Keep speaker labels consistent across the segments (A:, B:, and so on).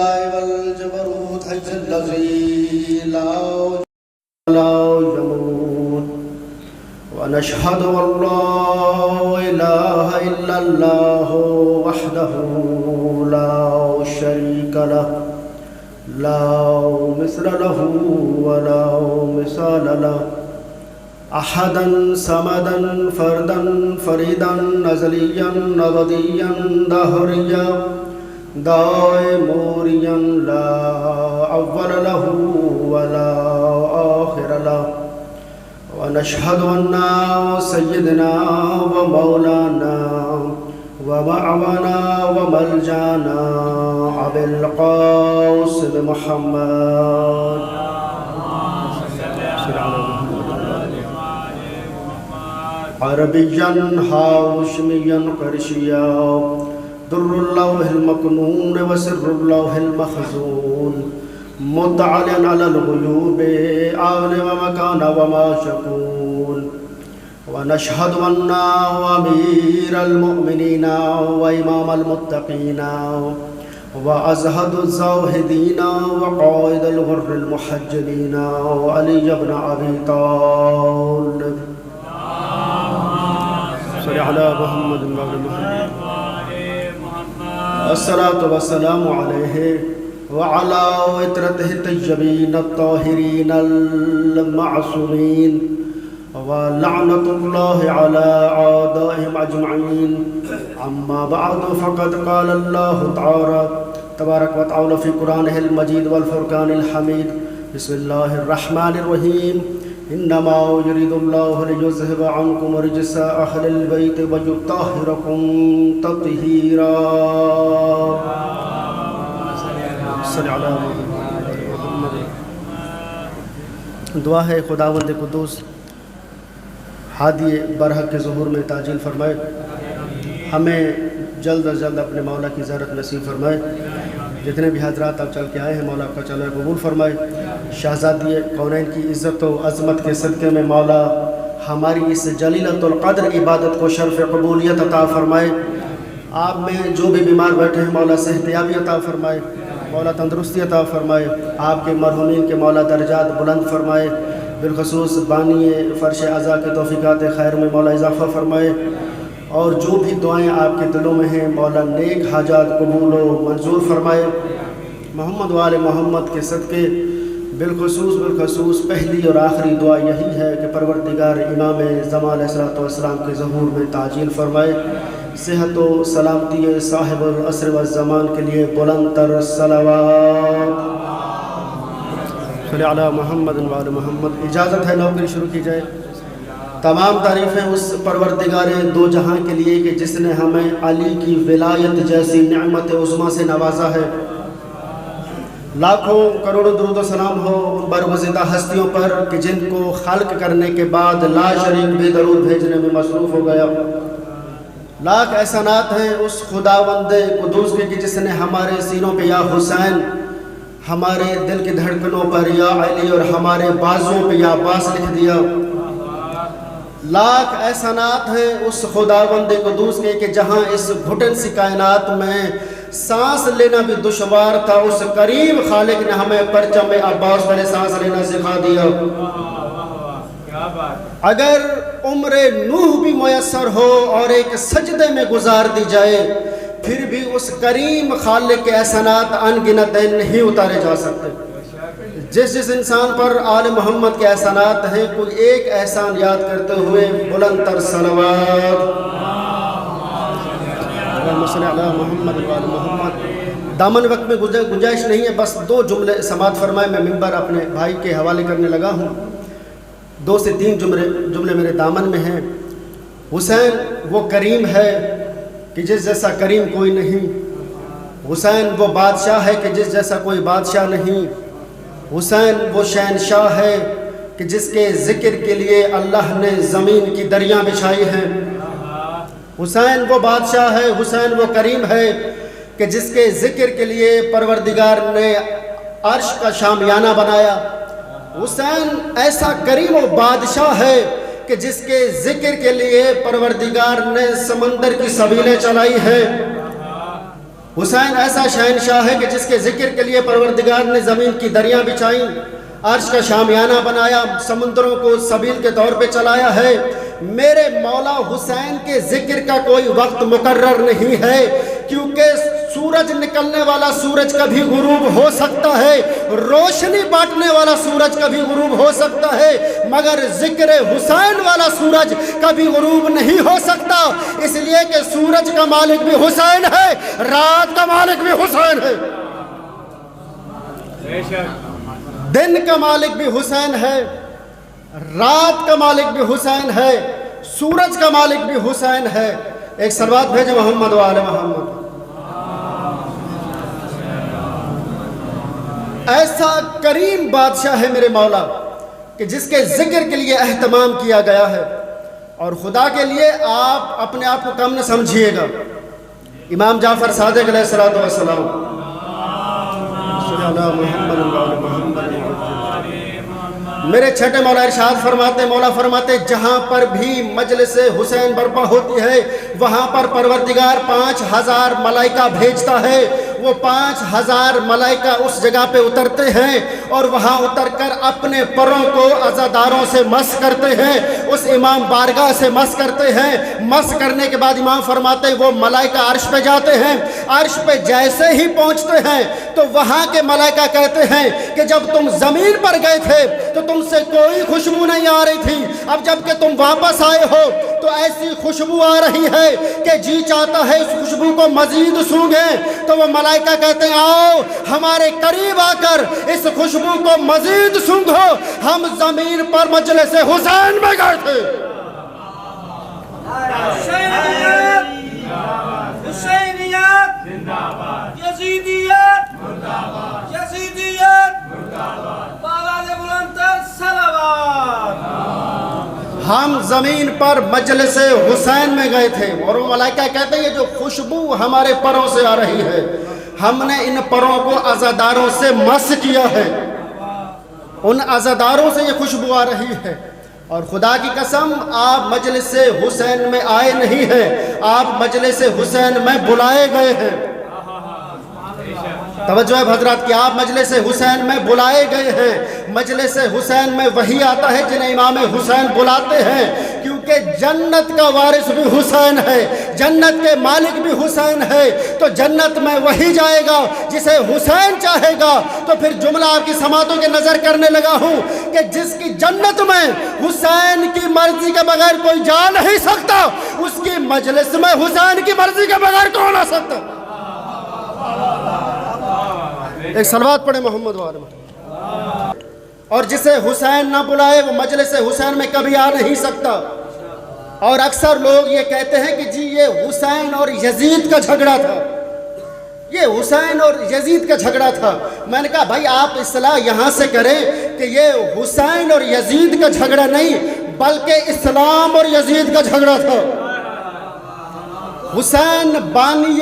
A: والجبروت حج الذي لا يموت ونشهد أن لا إله إلا الله وحده لا شريك له لا مثل له ولا مثال له أحدا صمدا فردا فريدا أزليا أبديا دهريا دائموريا لا أول له ولا آخر له ونشهد أن سيدنا ومولانا ومعونا وملجانا أبي القاسم محمد عربيا هاشميا قرشيا در اللوح المكنون وسر اللوح المخزون متعاليا على الغيوب آل ومكان وما شكون ونشهد أن أمير المؤمنين وإمام المتقين وأزهد الزاهدين وقائد الغر المحجلين علي بن أبي طالب صل على محمد وعلى محمد الصلاة والسلام عليه وعلى عترته الطيبين الطاهرين المعصومين ولعنة الله على أعدائهم أجمعين. أما بعد فقد قال الله تعالى تبارك وتعالى في قرآنه المجيد والفرقان الحميد بسم الله الرحمن الرحيم إنما يريد الله ليذهب عنكم رجس أهل البيت ويطهركم تطهيرا. صلی علی محمد. دعا ہے خداوند قدوس ہادی برحق کے ظہور میں تعجیل فرمائے، ہمیں جلد از جلد اپنے مولا کی زیارت نصیب فرمائے. جتنے بھی حضرات آپ چل کے آئے ہیں مولا آپ کا چلہ قبول فرمائے. شہزادی کونین کی عزت و عظمت کے صدقے میں مولا ہماری اس جلیلۃ القدر عبادت کو شرف قبولیت عطا فرمائے. آپ میں جو بھی بیمار بیٹھے ہیں مولا صحت یابی عطا فرمائے، مولا تندرستی عطا فرمائے. آپ کے مرحومین کے مولا درجات بلند فرمائے. بالخصوص بانی فرش اعضاء کے توفیقات خیر میں مولا اضافہ فرمائے. اور جو بھی دعائیں آپ کے دلوں میں ہیں مولا نیک حاجات قبول و منظور فرمائے. محمد و آل محمد کے صدقے بالخصوص پہلی اور آخری دعا یہی ہے کہ پروردگار امام زمان علیہ الصلوۃ والسلام کے ظہور میں تعجیل فرمائے. صحت و سلامتی صاحب العصر والزمان کے لیے بلند تر صلوات. صلی علی محمد و آل محمد. اجازت ہے نوکری شروع کی جائے. تمام تعریفیں اس پروردگار دو جہاں کے لیے کہ جس نے ہمیں علی کی ولایت جیسی نعمت عظمیٰ سے نوازا ہے. لاکھوں کروڑوں درود و سلام ہو ان برگزیدہ ہستیوں پر کہ جن کو خلق کرنے کے بعد لا شریک بھی درود بھیجنے میں مصروف ہو گیا. لاکھ احسانات ہیں اس خداوند قدوس کے کہ جس نے ہمارے سینوں پہ یا حسین، ہمارے دل کی دھڑکنوں پر یا علی اور ہمارے بازوں پہ یا عباس لکھ دیا. لاکھ احسانات ہیں اس خداوند قدوس کے کہ جہاں اس گھٹن سی کائنات میں سانس لینا بھی دشوار تھا اس کریم خالق نے ہمیں پرچم عباس پر سانس لینا سکھا دیا. اگر عمر نوح بھی میسر ہو اور ایک سجدے میں گزار دی جائے پھر بھی اس کریم خالق کے احسانات ان گنت نہیں اتارے جا سکتے. جس انسان پر آل محمد کے احسانات ہیں کوئی ایک احسان یاد کرتے ہوئے بلند تر صلوات. اللہم صلی علی محمد و آل محمد. دامن وقت میں گنجائش نہیں ہے، بس دو جملے سماعت فرمائے. میں ممبر اپنے بھائی کے حوالے کرنے لگا ہوں. 2 سے 3 جملے میرے دامن میں ہیں. حسین وہ کریم ہے کہ جس جیسا کریم کوئی نہیں. حسین وہ بادشاہ ہے کہ جس جیسا کوئی بادشاہ نہیں. حسین وہ شہنشاہ ہے کہ جس کے ذکر کے لیے اللہ نے زمین کی دریاں بچھائی ہیں. حسین وہ بادشاہ ہے، حسین وہ کریم ہے کہ جس کے ذکر کے لیے پروردگار نے عرش کا شامیانہ بنایا. حسین ایسا کریم و بادشاہ ہے کہ جس کے ذکر کے لیے پروردگار نے سمندر کی سبیلیں چلائی ہیں. حسین ایسا شہنشاہ ہے کہ جس کے ذکر کے لیے پروردگار نے زمین کی دریاں بچائیں، عرش کا شامیانہ بنایا، سمندروں کو سبیل کے طور پہ چلایا ہے۔ میرے مولا حسین کے ذکر کا کوئی وقت مقرر نہیں ہے، کیونکہ سورج نکلنے والا سورج کبھی غروب ہو سکتا ہے، روشنی بانٹنے والا سورج کبھی غروب ہو سکتا ہے، مگر ذکر حسین والا سورج کبھی غروب نہیں ہو سکتا، اس لیے کہ سورج کا مالک بھی حسین ہے، رات کا مالک بھی حسین ہے، دن کا مالک بھی حسین ہے، رات کا مالک بھی حسین ہے، سورج کا مالک بھی حسین ہے۔ ایک صلوات بھیجے محمد و آل محمد۔ ایسا کریم بادشاہ ہے میرے مولا کہ جس کے ذکر کے لیے اہتمام کیا گیا ہے، اور خدا کے لیے آپ اپنے آپ کو کم نہ سمجھیے گا۔ امام جعفر صادق علیہ السلام میرے چھٹے مولا ارشاد فرماتے، مولا فرماتے جہاں پر بھی مجلس حسین برپا ہوتی ہے وہاں پر پروردگار 5000 ملائکہ بھیجتا ہے، وہ 5000 ملائکہ اس جگہ پہ اترتے ہیں اور وہاں اتر کر اپنے پروں کو عزاداروں سے مس کرتے ہیں، اس امام بارگاہ سے مس کرتے ہیں۔ مس کرنے کے بعد امام فرماتے ہیں وہ ملائکہ عرش پہ جاتے ہیں، عرش پہ جیسے ہی پہنچتے ہیں تو وہاں کے ملائکہ کہتے ہیں کہ جب تم زمین پر گئے تھے تو تم سے کوئی خوشبو نہیں آ رہی تھی، اب جب کہ تم واپس آئے ہو تو ایسی خوشبو آ رہی ہے کہ جی چاہتا ہے اس خوشبو کو مزید سونگھیں۔ تو وہ ملائکہ کہتے ہیں آؤ ہمارے قریب آ کر اس خوشبو کو مزید سونگھو، ہم زمین پر مجلس حسین میں گئے تھے۔
B: حسینیت زندہ باد، یزیدیت مردہ باد، یزیدیت مردہ باد، بالا بلندتر صلوات۔
A: ہم زمین پر مجلس حسین میں گئے تھے اور وہ ملائکہ کہتے ہیں یہ جو خوشبو ہمارے پروں سے آ رہی ہے ہم نے ان پروں کو عزاداروں سے مس کیا ہے، ان عزاداروں سے یہ خوشبو آ رہی ہے۔ اور خدا کی قسم آپ مجلس حسین میں آئے نہیں ہیں، آپ مجلس حسین میں بلائے گئے ہیں۔ توجہ ہے حضرات کہ آپ مجلس حسین میں بلائے گئے ہیں۔ مجلس حسین میں وہی آتا ہے جنہیں امام حسین بلاتے ہیں، کیونکہ جنت کا وارث بھی حسین ہے، جنت کے مالک بھی حسین ہے، تو جنت میں وہی جائے گا جسے حسین چاہے گا۔ تو پھر جملہ آپ کی سماعتوں کے نظر کرنے لگا ہوں کہ جس کی جنت میں حسین کی مرضی کے بغیر کوئی جا نہیں سکتا، اس کی مجلس میں حسین کی مرضی کے بغیر کون آ سکتا؟ ایک صلوات پڑھے محمد وآلہ محمد۔ اور جسے حسین نہ بلائے وہ مجلس حسین میں کبھی آ نہیں سکتا۔ اور اکثر لوگ یہ کہتے ہیں کہ جی یہ حسین اور یزید کا جھگڑا تھا، یہ حسین اور یزید کا جھگڑا تھا۔ میں نے کہا بھائی آپ اصلاح یہاں سے کریں کہ یہ حسین اور یزید کا جھگڑا نہیں بلکہ اسلام اور یزید کا جھگڑا تھا۔ حسین بانی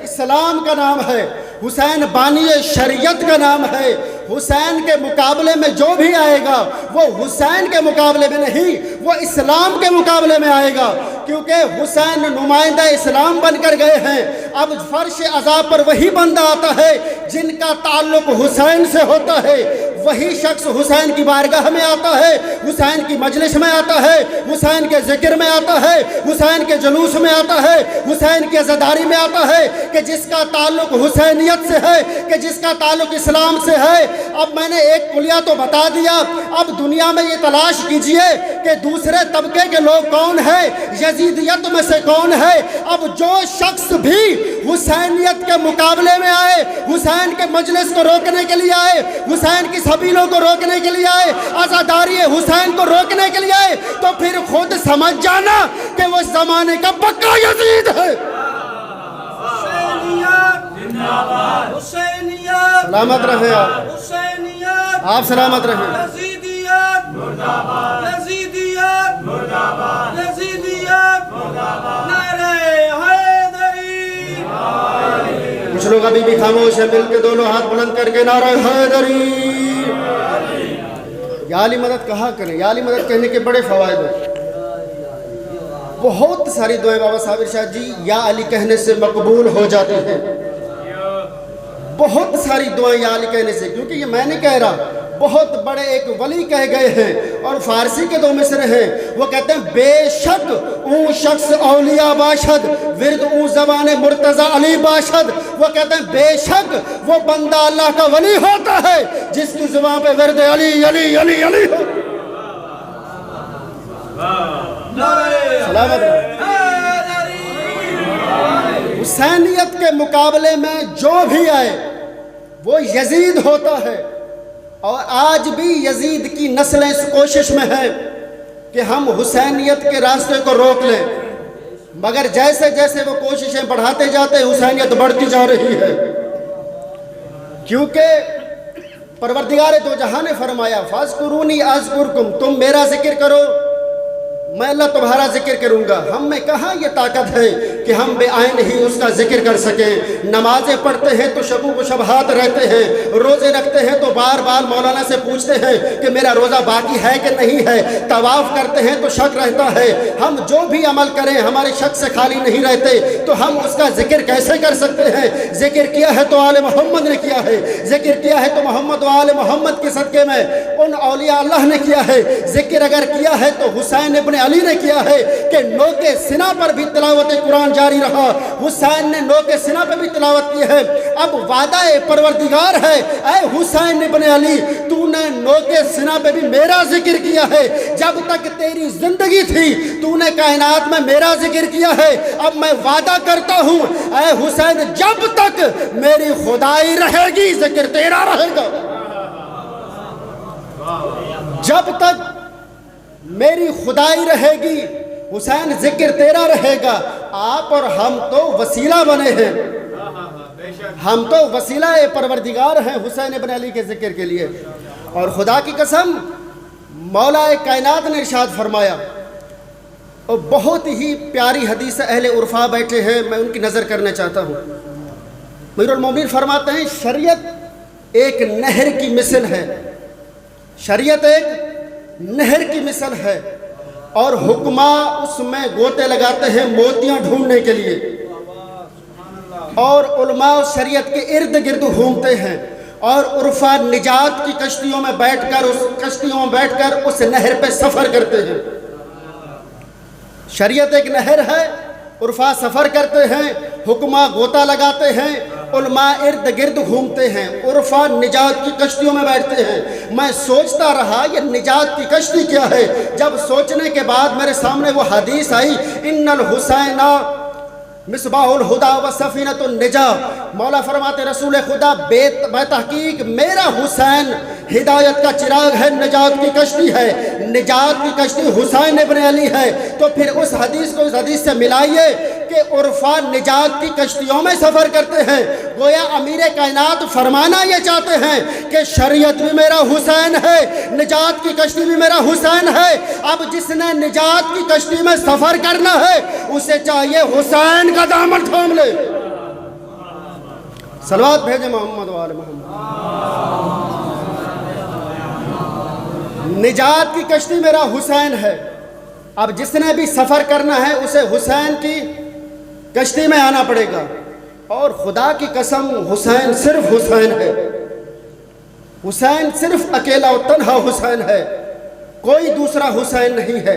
A: اسلام کا نام ہے، حسین بانی شریعت کا نام ہے۔ حسین کے مقابلے میں جو بھی آئے گا وہ حسین کے مقابلے میں نہیں، وہ اسلام کے مقابلے میں آئے گا، کیونکہ حسین نمائندہ اسلام بن کر گئے ہیں۔ اب فرش عذاب پر وہی بندہ آتا ہے جن کا تعلق حسین سے ہوتا ہے، وہی شخص حسین کی بارگاہ میں آتا ہے، حسین کی مجلس میں آتا ہے، حسین کے ذکر میں آتا ہے، حسین کے جلوس میں آتا ہے، حسین کی عزاداری میں آتا ہے، کہ جس کا تعلق حسینیت سے ہے، کہ جس کا تعلق اسلام سے ہے۔ اب میں نے ایک کلیہ تو بتا دیا، اب دنیا میں یہ تلاش کیجئے کہ دوسرے طبقے کے لوگ کون ہیں، یزیدیت میں سے کون ہے۔ اب جو شخص بھی حسینیت کے مقابلے میں آئے، حسین کے مجلس کو روکنے کے لیے آئے، حسین کی سبیلوں کو روکنے کے لیے آئے، عزاداری حسین کو روکنے کے لیے آئے، تو پھر خود سمجھ جانا کہ وہ زمانے کا پکا یزید ہے۔ سلامت رہیں آپ سلامت رہیں۔
B: یزیدیت مردہ باد، یزیدیت مردہ باد، یزیدیت مردہ باد، نعرہ حیدری۔
A: کچھ لوگ ابھی بھی خاموش ہیں، مل کے دونوں ہاتھ بلند کر کے نعرہ حیدری۔ یا علی مدد کہا کریں، یا علی مدد کہنے کے بڑے فوائد ہیں، بہت ساری دعائیں بابا صاحب ارشاد جی یا علی کہنے سے مقبول ہو جاتی ہیں۔ بہت ساری دعائیں یا علی کہنے سے، کیونکہ یہ میں نہیں کہہ رہا، بہت بڑے ایک ولی کہہ گئے ہیں، اور فارسی کے 2 مصرے ہیں، وہ کہتے ہیں بے شک اون شخص اولیاء باشد ورد اون زبان مرتضی علی باشد، وہ کہتے ہیں بے شک وہ بندہ اللہ کا ولی ہوتا ہے جس کی زبان پہ ورد علی علی علی علی ہو۔ سلامت حسینیت کے مقابلے میں جو بھی آئے وہ یزید ہوتا ہے، اور آج بھی یزید کی نسلیں اس کوشش میں ہیں کہ ہم حسینیت کے راستے کو روک لیں، مگر جیسے جیسے وہ کوششیں بڑھاتے جاتے ہیں حسینیت بڑھتی جا رہی ہے، کیونکہ پروردگار دو جہاں نے فرمایا فاذکرونی اذکرکم، تم میرا ذکر کرو میں اللہ تمہارا ذکر کروں گا۔ ہم میں کہاں یہ طاقت ہے کہ ہم بے عین ہی اس کا ذکر کر سکیں؟ نمازیں پڑھتے ہیں تو شبوں کو شبہات رہتے ہیں، روزے رکھتے ہیں تو بار بار مولانا سے پوچھتے ہیں کہ میرا روزہ باقی ہے کہ نہیں ہے، طواف کرتے ہیں تو شک رہتا ہے۔ ہم جو بھی عمل کریں ہمارے شک سے خالی نہیں رہتے، تو ہم اس کا ذکر کیسے کر سکتے ہیں؟ ذکر کیا ہے تو آل محمد نے کیا ہے، ذکر کیا ہے تو محمد و آل محمد کے صدقے میں ان اولیاء اللہ نے کیا ہے، ذکر اگر کیا ہے تو حسین ابن علی نے کیا ہے کہ نوک سنا پر بھی تلاوت قرآن جاری رہا، حسین نے نوک سنا پر بھی تلاوت کی ہے۔ اب وعدہ پروردگار ہے اے حسین ابن علی، تو نے نوک سنا پہ بھی میرا ذکر کیا ہے، جب تک تیری زندگی تھی تو نے کائنات میں میرا ذکر کیا ہے۔ اب میں وعدہ کرتا ہوں اے حسین جب تک میری خدائی رہے گی ذکر تیرا رہے گا، جب تک میری خدائی رہے گی حسین ذکر تیرا رہے گا۔ آپ اور ہم تو وسیلہ بنے ہیں، ہم تو وسیلہ پروردگار ہیں حسین ابن علی کے ذکر کے لیے۔ اور خدا کی قسم مولا کائنات نے ارشاد فرمایا، اور بہت ہی پیاری حدیث اہل عرفا بیٹھے ہیں، میں ان کی نظر کرنا چاہتا ہوں۔ امیر المومنین فرماتے ہیں شریعت ایک نہر کی مثل ہے، شریعت ایک نہر کی مثل ہے، اور حکما اس میں گوتے لگاتے ہیں موتیاں ڈھونڈنے کے لیے، اور علماء شریعت کے ارد گرد گھومتے ہیں، اور عرفا نجات کی کشتیوں میں بیٹھ کر اس نہر پہ سفر کرتے ہیں۔ شریعت ایک نہر ہے، عرفا سفر کرتے ہیں، حکما گوتا لگاتے ہیں، علماء ارد گرد گھومتے ہیں، عرفا نجات کی کشتیوں میں بیٹھتے ہیں۔ میں سوچتا رہا یہ نجات کی کشتی کیا ہے، جب سوچنے کے بعد میرے سامنے وہ حدیث آئی ان الحسین مصباح الہدا و سفینۃ النجا، مولا فرماتے رسول خدا بے تحقیق میرا حسین ہدایت کا چراغ ہے، نجات کی کشتی ہے، نجات کی کشتی حسین ابن علی ہے۔ تو پھر اس حدیث کو اس حدیث سے ملائیے کہ عرفا نجات کی کشتیوں میں سفر کرتے ہیں، گویا امیر کائنات فرمانا یہ چاہتے ہیں کہ شریعت بھی میرا حسین ہے، نجات کی کشتی بھی میرا حسین ہے۔ اب جس نے نجات کی کشتی میں سفر کرنا ہے اسے چاہیے حسین کا دامن تھام لے۔ صلوات بھیجے محمد و آل محمد۔ نجات کی کشتی میرا حسین ہے، اب جس نے بھی سفر کرنا ہے اسے حسین کی کشتی میں آنا پڑے گا۔ اور خدا کی قسم حسین صرف حسین ہے، حسین صرف اکیلا و تنہا حسین ہے، کوئی دوسرا حسین نہیں ہے۔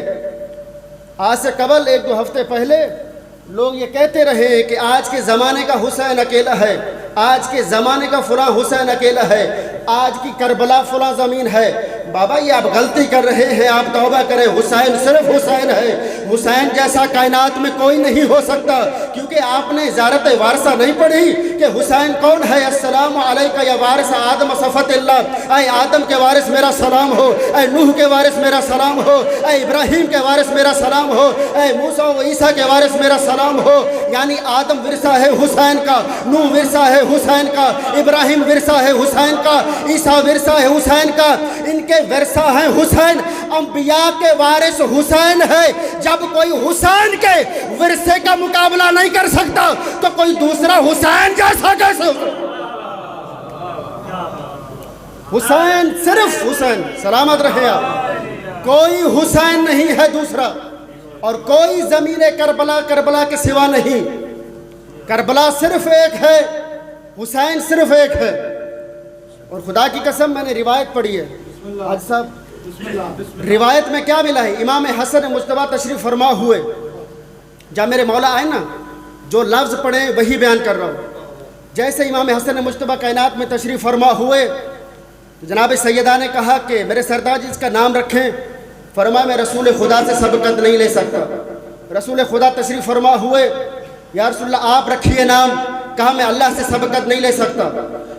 A: آج سے قبل 1-2 ہفتے پہلے لوگ یہ کہتے رہے ہیں کہ آج کے زمانے کا حسین اکیلا ہے، آج کے زمانے کا فلاں حسین اکیلا ہے، آج کی کربلا فلاں زمین ہے۔ بابا یہ آپ غلطی کر رہے ہیں، آپ توبہ کریں، حسین صرف حسین ہے، حسین جیسا کائنات میں کوئی نہیں ہو سکتا، کیونکہ آپ نے زیارت وارثہ نہیں پڑھی کہ حسین کون ہے؟ السلام علیکہ یا وارث آدم صفت اللہ، اے آدم کے وارث میرا سلام ہو، اے نوح کے وارث میرا سلام ہو، اے ابراہیم کے وارث میرا سلام ہو، اے موسیٰ و عیسیٰ کے وارث میرا سلام ہو۔ یعنی آدم ورثہ ہے حسین کا، نوح ورثہ ہے حسین کا، ابراہیم ورثہ ہے حسین کا، عیسیٰ ورثہ ہے حسین کا، ان کے ورثہ ہیں حسین، انبیاء کے وارث حسین ہے۔ جب کوئی حسین کے ورثے کا مقابلہ نہیں کر سکتا تو کوئی دوسرا حسین جیسا کیسے ہو؟ حسین صرف حسین، سلامت رہے آپ، کوئی حسین نہیں ہے دوسرا، اور کوئی زمین کربلا کے سوا نہیں، کربلا صرف ایک ہے، حسین صرف ایک ہے. اور خدا کی قسم میں نے روایت پڑھی ہے حاج صاحب, روایت میں کیا ملا ہے؟ امام حسن مجتبیٰ تشریف فرما ہوئے, جب میرے مولا آئے نا جو لفظ پڑھیں وہی بیان کر رہا ہوں. جیسے امام حسن مجتبیٰ کائنات میں تشریف فرما ہوئے, جناب سیدہ نے کہا کہ میرے سردار جی اس کا نام رکھیں. فرمایا میں رسول خدا سے سبقت نہیں لے سکتا. رسول خدا تشریف فرما ہوئے, یا رسول اللہ آپ رکھیے نام. کہا میں اللہ سے سبقت نہیں لے سکتا.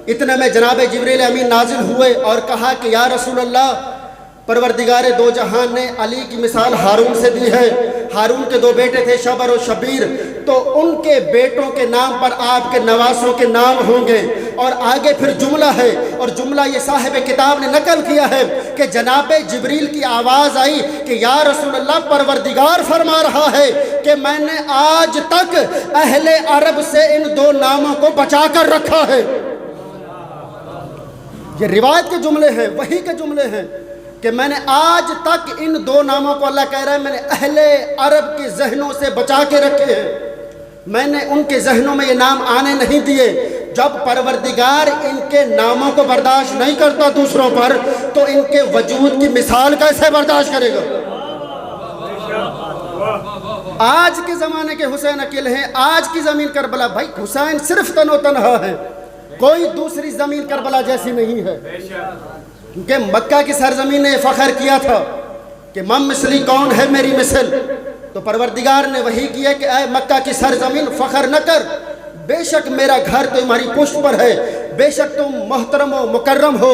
A: اتنے میں جناب جبریل امین نازل ہوئے اور کہا کہ یا رسول اللہ, پروردگار دو جہان نے علی کی مثال ہارون سے دی ہے. ہارون کے 2 بیٹے تھے شبر و شبیر, تو ان کے بیٹوں کے نام پر آپ کے نواسوں کے نام ہوں گے. اور آگے پھر جملہ ہے, اور جملہ یہ صاحب کتاب نے نقل کیا ہے کہ جناب جبریل کی آواز آئی کہ یا رسول اللہ, پروردگار فرما رہا ہے کہ میں نے آج تک اہل عرب سے ان 2 ناموں کو بچا کر رکھا ہے. یہ روایت کے جملے ہیں, وحی کے جملے ہیں کہ میں نے آج تک ان 2 ناموں کو, اللہ کہہ رہا ہے میں نے اہل عرب کے ذہنوں سے بچا کے رکھے ہیں. میں نے ان کے ذہنوں میں یہ نام آنے نہیں دیے. جب پروردگار ان کے ناموں کو برداشت نہیں کرتا دوسروں پر, تو ان کے وجود کی مثال کیسے برداشت کرے گا؟ آج کے زمانے کے حسین اکیلے ہیں, آج کی زمین کربلا. بھائی حسین صرف تن و تنہا ہے, کوئی دوسری زمین کربلا جیسی نہیں ہے. کیونکہ مکہ کی سرزمین نے فخر کیا تھا کہ من مثلی کون ہے میری مثل. تو پروردگار نے وحی کیا کہ اے مکہ کی سرزمین فخر نہ کر, بے شک میرا گھر تمہاری پشت پر ہے, بے شک تم محترم و مکرم ہو,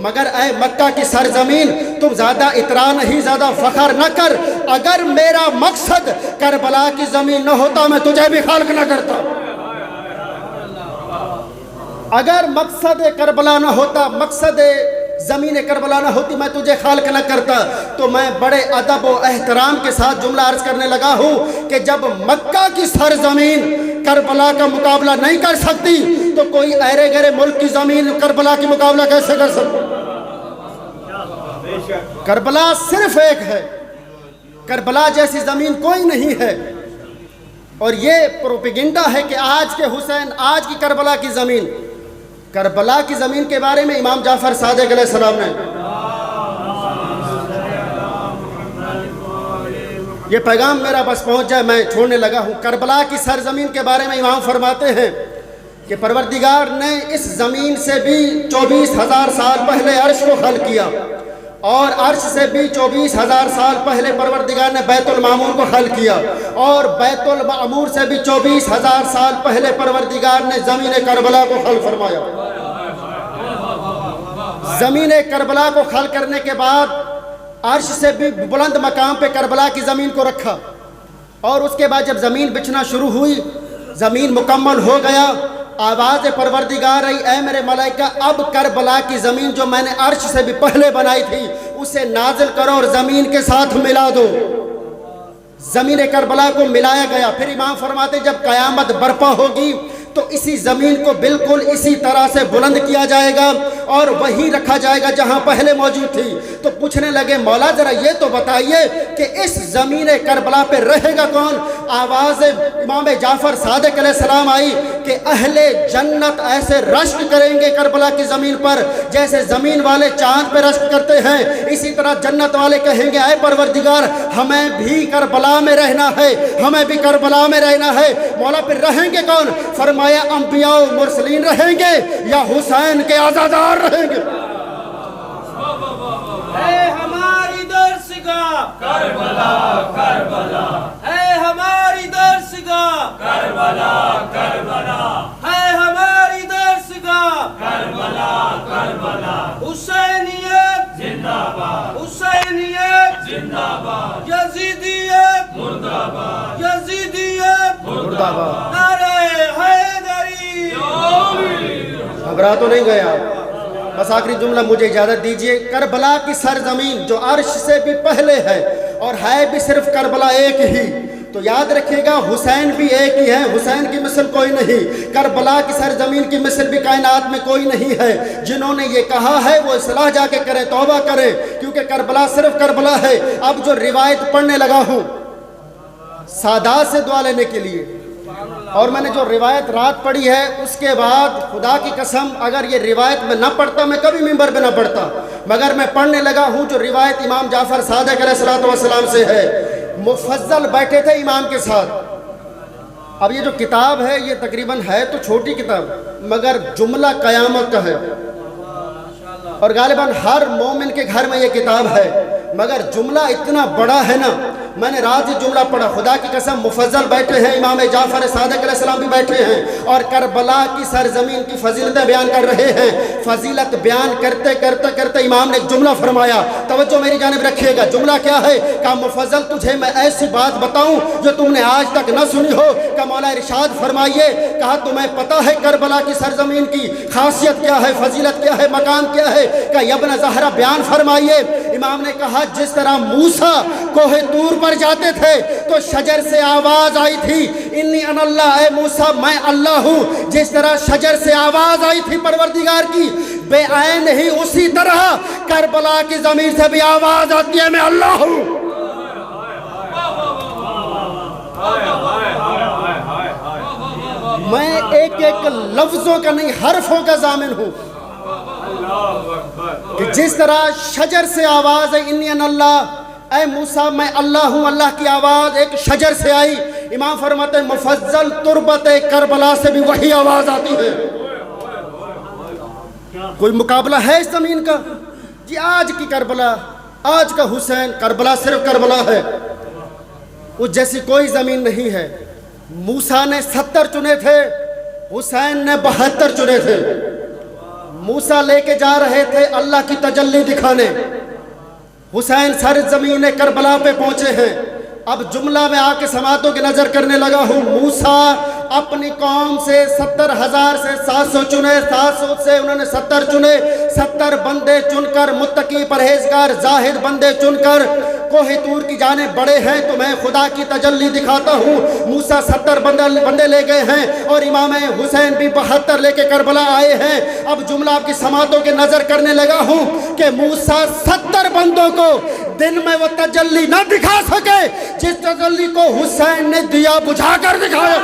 A: مگر اے مکہ کی سرزمین تم زیادہ اطراء نہیں, زیادہ فخر نہ کر. اگر میرا مقصد کربلا کی زمین نہ ہوتا میں تجھے بھی خلق نہ کرتا. اگر مقصد کربلا نہ ہوتا, مقصد زمین کربلا نہ ہوتی, میں تجھے خالق نہ کرتا. تو میں بڑے ادب و احترام کے ساتھ جملہ عرض کرنے لگا ہوں کہ جب مکہ کی سرزمین کربلا کا مقابلہ نہیں کر سکتی, تو کوئی ایرے گرے ملک کی زمین کربلا کی مقابلہ کیسے کر سکتی؟ کربلا صرف ایک ہے, کربلا جیسی زمین کوئی نہیں ہے. اور یہ پروپیگنڈا ہے کہ آج کے حسین, آج کی کربلا کی زمین. کربلا کی زمین کے بارے میں امام جعفر صادق علیہ السلام نے, یہ پیغام میرا بس پہنچ جائے, میں چھوڑنے لگا ہوں. کربلا کی سرزمین کے بارے میں امام فرماتے ہیں کہ پروردگار نے اس زمین سے بھی 24,000 سال پہلے عرش کو خلق کیا, اور عرش سے بھی 24,000 سال پہلے پروردگار نے بیت المعمور کو خلق کیا, اور بیت المعمور سے بھی 24,000 سال پہلے پروردگار نے زمین کربلا کو خلق فرمایا. زمین کربلا کو خلق کرنے کے بعد عرش سے بھی بلند مقام پہ کربلا کی زمین کو رکھا, اور اس کے بعد جب زمین بچھنا شروع ہوئی, زمین مکمل ہو گیا, آواز پروردگار آئی اے میرے ملائکہ, اب کربلا کی زمین جو میں نے عرش سے بھی پہلے بنائی تھی اسے نازل کرو اور زمین کے ساتھ ملا دو. زمین کربلا کو ملایا گیا. پھر امام فرماتے جب قیامت برپا ہوگی تو اسی زمین کو بالکل اسی طرح سے بلند کیا جائے گا اور وہی رکھا جائے گا جہاں پہلے موجود تھی. تو پوچھنے لگے مولا ذرا یہ تو بتائیے کہ اس زمین کربلا پہ رہے گا کون؟ آواز امام جعفر صادق علیہ السلام آئی کہ اہل جنت ایسے رشک کریں گے کربلا کی زمین پر جیسے زمین والے چاند پہ رشک کرتے ہیں. اسی طرح جنت والے کہیں گے اے پروردگار ہمیں بھی کربلا میں رہنا ہے, ہمیں بھی کربلا میں رہنا ہے. مولا پھر رہیں گے کون؟ فرمایا انبیاء و مرسلین رہیں گے یا حسین کے عزادار رہیں گے.
B: اے ہماری درسگاہ کربلا کربلا, اے ہماری درسگاہ کربلا کربلا, اے ہماری درسگاہ کربلا کربلا. حسینیت زندہ باد, حسینیت زندہ باد, یزیدیت مردہ باد, یزیدیت مردہ باد. نعرہ حیدری.
A: گھبرا تو نہیں گیا. بس آخری جملہ مجھے اجازت دیجئے. کربلا کی سرزمین جو عرش سے بھی پہلے ہے اور ہے بھی صرف کربلا ایک ہی, تو یاد رکھیے گا حسین بھی ایک ہی ہے, حسین کی مثل کوئی نہیں. کربلا کی سرزمین کی مثل بھی کائنات میں کوئی نہیں ہے. جنہوں نے یہ کہا ہے وہ اصلاح جا کے کریں, توبہ کریں, کیونکہ کربلا صرف کربلا ہے. اب جو روایت پڑھنے لگا ہوں سادات سے دعا لینے کے لیے, اور میں نے جو روایت رات پڑھی ہے اس کے بعد خدا کی قسم اگر یہ روایت میں نہ پڑھتا میں کبھی ممبر پہ نہ پڑھتا، مگر میں پڑھنے لگا ہوں جو روایت امام جعفر صادق علیہ الصلوۃ والسلام سے ہے۔ مفضل بیٹھے تھے امام کے ساتھ۔ اب یہ جو کتاب ہے یہ تقریباً ہے تو چھوٹی کتاب مگر جملہ قیامت کا ہے، اور غالباً ہر مومن کے گھر میں یہ کتاب ہے، مگر جملہ اتنا بڑا ہے نا۔ میں نے رات ہی جملہ پڑھا، خدا کی قسم مفضل بیٹھے ہیں، امام جعفر صادق علیہ السلام بھی بیٹھے ہیں اور کربلا کی سرزمین کی فضیلتیں بیان کر رہے ہیں۔ فضیلت بیان کرتے کرتے کرتے امام نے ایک جملہ فرمایا، توجہ میری جانب رکھیے گا۔ جملہ کیا ہے؟ کہا مفضل تجھے میں ایسی بات بتاؤں جو تم نے آج تک نہ سنی ہو۔ کہا مولا ارشاد فرمائیے۔ کہا تمہیں پتہ ہے کربلا کی سرزمین کی خاصیت کیا ہے، فضیلت کیا ہے، مقام کیا ہے؟ کہا یا ابن زہرا بیان فرمائیے۔ امام نے کہا جس طرح موسیٰ کوہ طور پر جاتے تھے تو شجر سے آواز آئی تھی انی انا اللہ، اے موسیٰ میں اللہ ہوں، جس طرح شجر سے آواز آئی تھی پروردگار کی بے عین ہی اسی طرح کربلا کی زمین سے بھی آواز آتی ہے میں اللہ ہوں۔ میں ایک ایک لفظوں کا نہیں حرفوں کا ضامن ہوں کہ جس طرح شجر سے آواز ہے انی انا اللہ، اے موسیٰ میں اللہ ہوں، اللہ کی آواز ایک شجر سے آئی۔ امام فرماتے ہیں مفضل تربت کربلا سے بھی وہی آواز آتی ہے۔ کوئی مقابلہ ہے اس زمین کا؟ جی آج کی کربلا، آج کا حسین، کربلا صرف کربلا ہے، اس جیسی کوئی زمین نہیں ہے۔ موسیٰ نے 70 چنے تھے، حسین نے 72 چنے تھے۔ موسیٰ لے کے جا رہے تھے اللہ کی تجلی دکھانے، حسین سرزمین کربلا پہ پہنچے ہیں۔ اب جملہ میں آ کے سماعتوں کی نظر کرنے لگا ہوں۔ موسیٰ اپنی قوم سے 70,000 سے 700 چنے، 700 سے انہوں نے 70 چنے، 70 بندے چن کر متقی پرہیزگار زاہد بندے چن کر کوہ طور کی جانب بڑے ہیں تو میں خدا کی تجلی دکھاتا ہوں۔ موسیٰ 70 بندے لے گئے ہیں اور امام حسین بھی 72 لے کے کربلا آئے ہیں۔ اب جملہ آپ کی سماعتوں کی نظر کرنے لگا ہوں کہ موسیٰ 70 بندوں کو دن میں وہ تجلی نہ دکھا سکے جس تجلی کو حسین نے دیا بجھا کر دکھایا۔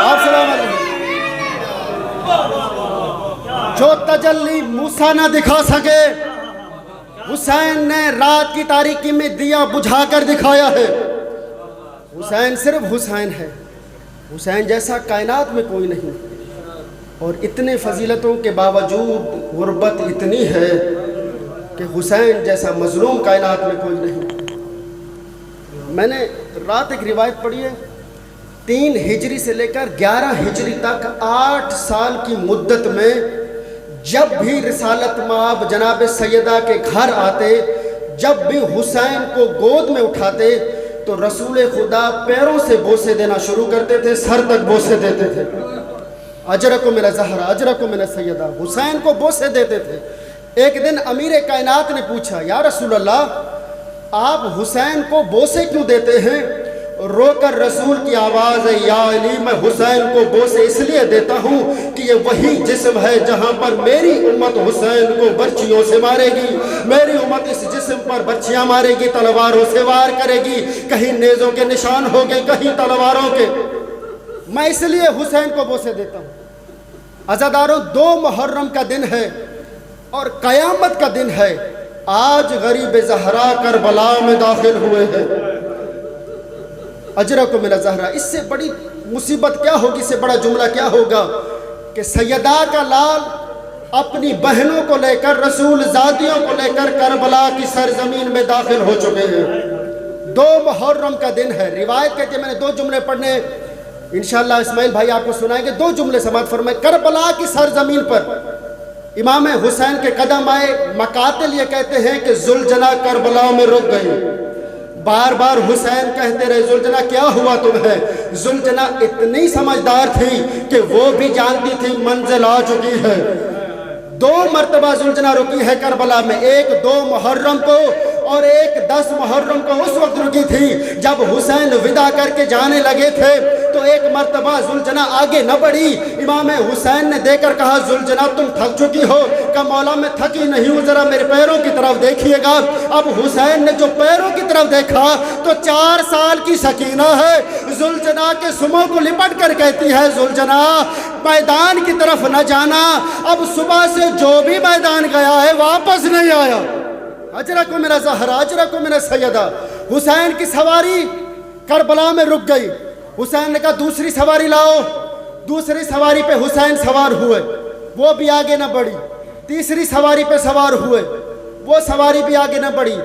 A: آپ سلام علیکم۔ جو تجلی موسیٰ نہ دکھا سکے حسین نے رات کی تاریکی میں دیا بجھا کر دکھایا ہے۔ حسین صرف حسین ہے، حسین جیسا کائنات میں کوئی نہیں، اور اتنے فضیلتوں کے باوجود غربت اتنی ہے کہ حسین جیسا مظلوم کائنات میں کوئی نہیں۔ میں نے رات ایک روایت پڑھی ہے، 3 ہجری سے لے کر 11 ہجری تک 8 سال کی مدت میں جب بھی رسالت مآب جناب سیدہ کے گھر آتے، جب بھی حسین کو گود میں اٹھاتے تو رسول خدا پیروں سے بوسے دینا شروع کرتے تھے، سر تک بوسے دیتے تھے۔ اجرکم من زہرا اجرکم من سیدہ، حسین کو بوسے دیتے تھے۔ ایک دن امیر کائنات نے پوچھا یا رسول اللہ آپ حسین کو بوسے کیوں دیتے ہیں؟ رو کر رسول کی آواز ہے یا علی میں حسین کو بوسے اس لیے دیتا ہوں کہ یہ وہی جسم ہے جہاں پر میری امت حسین کو برچیوں سے مارے گی، میری امت اس جسم پر برچیاں مارے گی، تلواروں سے وار کرے گی، کہیں نیزوں کے نشان ہو گئے کہیں تلواروں کے، میں اس لیے حسین کو بوسے دیتا ہوں۔ عزاداروں 2 محرم کا دن ہے اور قیامت کا دن ہے، آج غریب زہرا کربلا میں داخل ہوئے ہیں۔ اجرکم من زہرا، اس سے بڑی مصیبت کیا ہوگی، اس سے بڑا جملہ کیا ہوگا کہ سیدہ کا لال اپنی بہنوں کو لے کر، رسول زادیوں کو لے کر کربلا کی سرزمین میں داخل ہو چکے ہیں۔ 2 محرم کا دن ہے۔ روایت کہتے ہیں میں نے 2 جملے پڑھنے، انشاءاللہ اسماعیل بھائی آپ کو سنائیں گے، 2 جملے سماعت فرمائے۔ کربلا کی سرزمین پر امام حسین کے قدم آئے، مقاتل یہ کہتے ہیں کہ زلجنا کربلا میں رک گئی، بار بار حسین کہتے رہے زلجنا کیا ہوا تمہیں؟ زلجنا اتنی سمجھدار تھی کہ وہ بھی جانتی تھی منزل آ چکی ہے۔ 2 مرتبہ زلجنا رکی ہے کربلا میں، ایک 2 محرم کو اور ایک 10 محرم کو اس وقت رکی تھی جب حسین ودا کر کے جانے لگے تھے تو ایک مرتبہ ذوالجنا آگے نہ بڑھی، امام حسین نے دے کر کہا ذوالجنا تم تھک چکی ہو؟ کہا مولا میں تھکی نہیں ہوں، ذرا میرے پیروں کی طرف دیکھیے گا۔ اب حسین نے جو پیروں کی طرف دیکھا تو 4 سال کی سکینہ ہے، ذوالجنا کے سموں کو لپٹ کر کہتی ہے ذوالجنا میدان کی طرف نہ جانا، اب صبح سے جو بھی میدان گیا ہے واپس نہیں آیا۔ اجرکم میرا زہرا، اجرکم میرا سیدہ۔ حسین کی سواری کربلا میں رک گئی، حسین نے کہا دوسری سواری لاؤ، دوسری سواری پہ حسین سوار ہوئے، وہ بھی آگے نہ بڑھی، تیسری سواری پہ سوار ہوئے، وہ سواری بھی آگے نہ بڑھی۔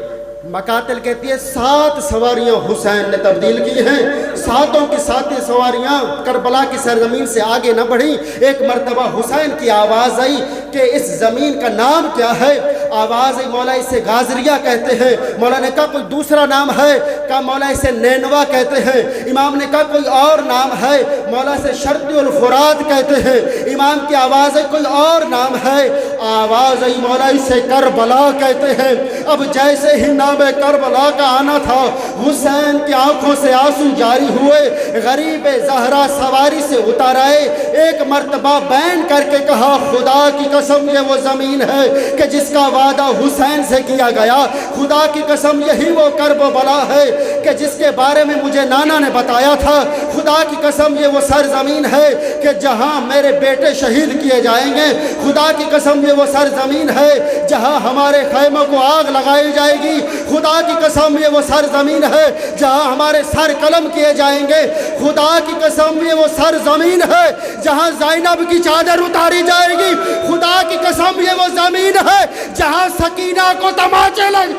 A: مقاتل کہتی ہے 7 سواریاں حسین نے تبدیل کی ہیں، 7 کی 7 سواریاں کربلا کی سرزمین سے آگے نہ بڑھی۔ ایک مرتبہ حسین کی آواز آئی کہ اس زمین کا نام کیا ہے؟ آواز آئی مولا اسے غازریہ کہتے ہیں۔ مولا نے کہا کوئی دوسرا نام ہے؟ کہا مولا اسے نینوا کہتے ہیں۔ امام نے کہا کوئی اور نام ہے؟ مولا اسے شرقی الفرات کہتے ہیں۔ امام کی آواز آئی کوئی اور نام ہے؟ آواز آئی مولا اسے کربلا کہتے ہیں۔ اب جیسے ہی نام کربلا کا آنا تھا حسین کی آنکھوں سے آنسو جاری ہوئے، غریب زہرا سواری سے اتر آئے، ایک مرتبہ بین کر کے کہا خدا کی قسم یہ وہ زمین ہے کہ جس کا وعدہ حسین سے کیا گیا، خدا کی قسم یہی وہ کرب و بلا ہے کہ جس کے بارے میں مجھے نانا نے بتایا تھا، خدا کی قسم یہ وہ سرزمین ہے کہ جہاں میرے بیٹے شہید کیے جائیں گے، خدا کی قسم یہ وہ سرزمین ہے جہاں ہمارے خیموں کو آگ لگائی جائے گی، خدا کی قسم یہ وہ سرزمین ہے جہاں ہمارے سر قلم کیے جائیں گے، خدا کی قسم یہ وہ سرزمین ہے جہاں زینب کی چادر اتاری جائے گی، خدا کی قسم یہ وہ زمین ہے جہاں سکینہ کو تماچے لگ۔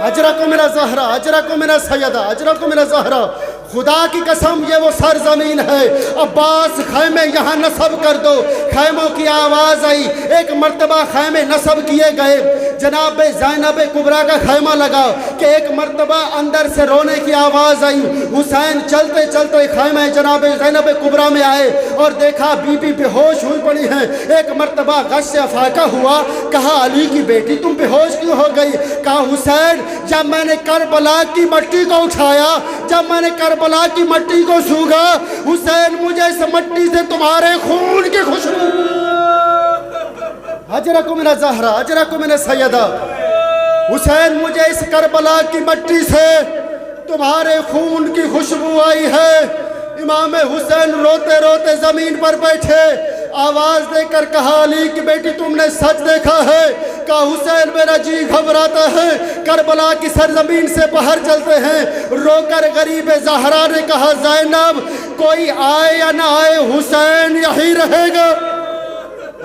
A: اجرکم میرا زہرا، اجرکم میرا سیدہ، اجرکم میرا زہرا۔ خدا کی قسم یہ وہ سرزمین ہے، عباس خیمے یہاں نصب کر دو۔ خیموں کی آواز آئی، ایک مرتبہ خیمے نصب کیے گئے، جناب زینب کبریٰ کا خیمہ لگا کہ ایک مرتبہ اندر سے رونے کی آواز آئی۔ حسین چلتے چلتے خیمہ جناب زینب کبریٰ میں آئے اور دیکھا بی بی بے ہوش ہوئی پڑی ہیں۔ ایک مرتبہ غش فاقہ ہوا، کہا علی کی بیٹی تم بے ہوش کیوں ہو گئی؟ کہا حسین جب میں نے کربلا کی مٹی کو اٹھایا، جب میں نے کربلا کی مٹی کو سونگا، حسین مجھے اس مٹی سے تمہارے خون کی خوشبو۔ اجرکم میرا زہرا، اجرکم میرا سیدہ۔ حسین مجھے اس کربلا کی مٹی سے تمہارے خون کی خوشبو آئی ہے۔ امام حسین روتے روتے زمین پر بیٹھے، آواز دے کر کہا علی کی بیٹی تم نے سچ دیکھا ہے؟ کہا حسین میرا جی گھبراتا ہے، کربلا کی سرزمین سے باہر چلتے ہیں۔ رو کر غریب زہرا نے کہا زینب کوئی آئے یا نہ آئے حسین یہی رہے گا۔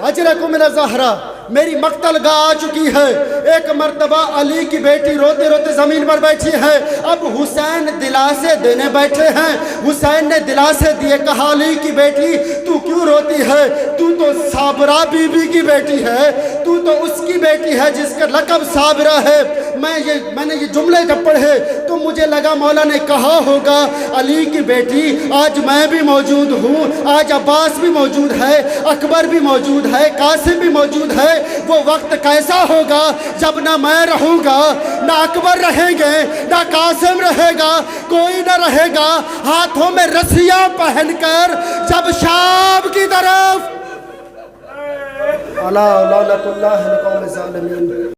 A: اجرکم میرا زہرا، میری مقتل گاہ آ چکی ہے۔ ایک مرتبہ علی کی بیٹی روتے روتے زمین پر بیٹھی ہے، اب حسین دلاسے دینے بیٹھے ہیں۔ حسین نے دلاسے دیے، کہا علی کی بیٹی تو کیوں روتی ہے؟ تو صابرہ بی بی کی بیٹی ہے، تو اس کی بیٹی ہے جس کا لقب صابرہ ہے۔ میں نے یہ جملے جب پڑھے تو مجھے لگا مولا نے کہا ہوگا علی کی بیٹی آج میں بھی موجود ہوں، آج عباس بھی موجود ہے، اکبر بھی موجود ہے، قاسم بھی موجود ہے۔ وہ وقت کیسا ہوگا جب نہ میں رہوں گا، نہ اکبر رہیں گے، نہ قاسم رہے گا، کوئی نہ رہے گا، ہاتھوں میں رسیاں پہن کر جب شام کی طرف۔ الا لعنت اللہ القوم الظالمین۔